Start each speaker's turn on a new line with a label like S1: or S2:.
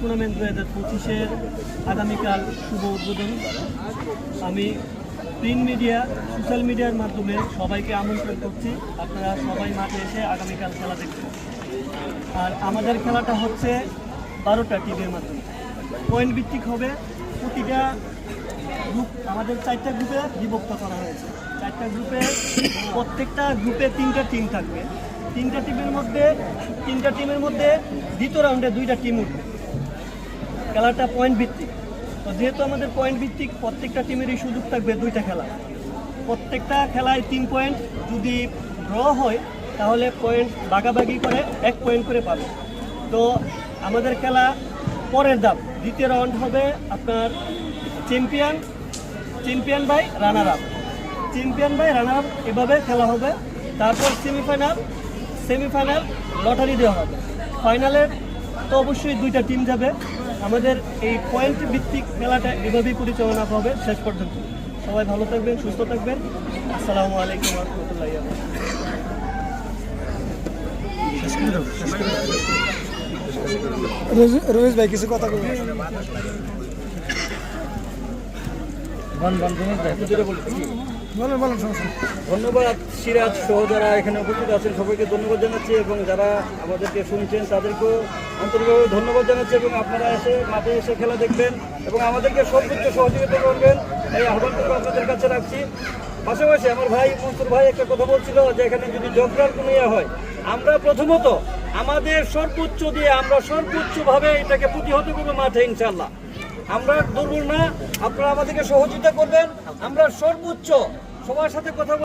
S1: Tournament 2025-এর আগামীকাল শুভ উদ্বোধন। আমি প্রিন্ট মিডিয়া, সোশ্যাল মিডিয়ার মাধ্যমে সবাইকে আমন্ত্রণ করছি, আপনারা সবাই মাঠে এসে আগামীকাল খেলা দেখবেন। আর আমাদের খেলাটা হচ্ছে 12টা টিমের মাধ্যমে, পয়েন্ট ভিত্তিক হবে। প্রতিটা গ্রুপ আমাদের 4টা গ্রুপে বিভক্ত করা হয়েছে। 4টা গ্রুপে, প্রত্যেকটা গ্রুপে 3টা টিম থাকবে। 3টা টিমের মধ্যে দ্বিতীয় রাউন্ডে 2টা টিম উঠবে। খেলাটা পয়েন্ট ভিত্তিক, তো যেহেতু আমাদের পয়েন্ট ভিত্তিক, প্রত্যেকটা টিমেরই সুযোগ থাকবে 2টা খেলা। প্রত্যেকটা খেলায় 3 পয়েন্ট, যদি ড্র হয় তাহলে পয়েন্ট ভাগাভাগি করে 1 পয়েন্ট করে পাবে। তো আমাদের খেলা পরের ধাপ, দ্বিতীয় রাউন্ড হবে আপনার চ্যাম্পিয়ন বাই রানার আপ, এভাবে খেলা হবে। তারপর সেমিফাইনাল লটারি দেওয়া হবে। ফাইনালের তো অবশ্যই 2টা টিম যাবে। আমাদের এই পয়েন্ট ভিত্তিক খেলাটা এভাবেই পরিচালনা হবে শেষ পর্যন্ত। সবাই ভালো থাকবেন, সুস্থ থাকবেন। আসসালামু আলাইকুম ওয়া রাহমাতুল্লাহি ওয়া বারাকাতুহু।
S2: রমেশ ভাই কিছু কথা বলবেন?
S3: ধন্যবাদ সিরাজ সহ যারা এখানে উপস্থিত আছেন, সবাইকে ধন্যবাদ জানাচ্ছি এবং যারা আমাদেরকে শুনছেন তাদেরকেও আন্তরিকভাবে ধন্যবাদ জানাচ্ছি। এবং আপনারা এসে মাঠে এসে খেলা দেখবেন এবং আমাদেরকে সর্বোচ্চ সহযোগিতা করবেন, এই আহ্বানটুকু আপনাদের কাছে রাখছি। পাশাপাশি আমার ভাই মনসুর ভাই একটা কথা বলছিল যে এখানে যদি জগরার কোনো ইয়ে হয়, আমরা প্রথমত আমাদের সর্বোচ্চ দিয়ে আমরা সর্বোচ্চভাবে এটাকে প্রতিহত করবো মাঠে, ইনশাল্লাহ। আমরা দুর্বল না, আপনারা আমাদেরকে সহযোগিতা করবেন। আমরা সর্বোচ্চ সবার সাথে কথা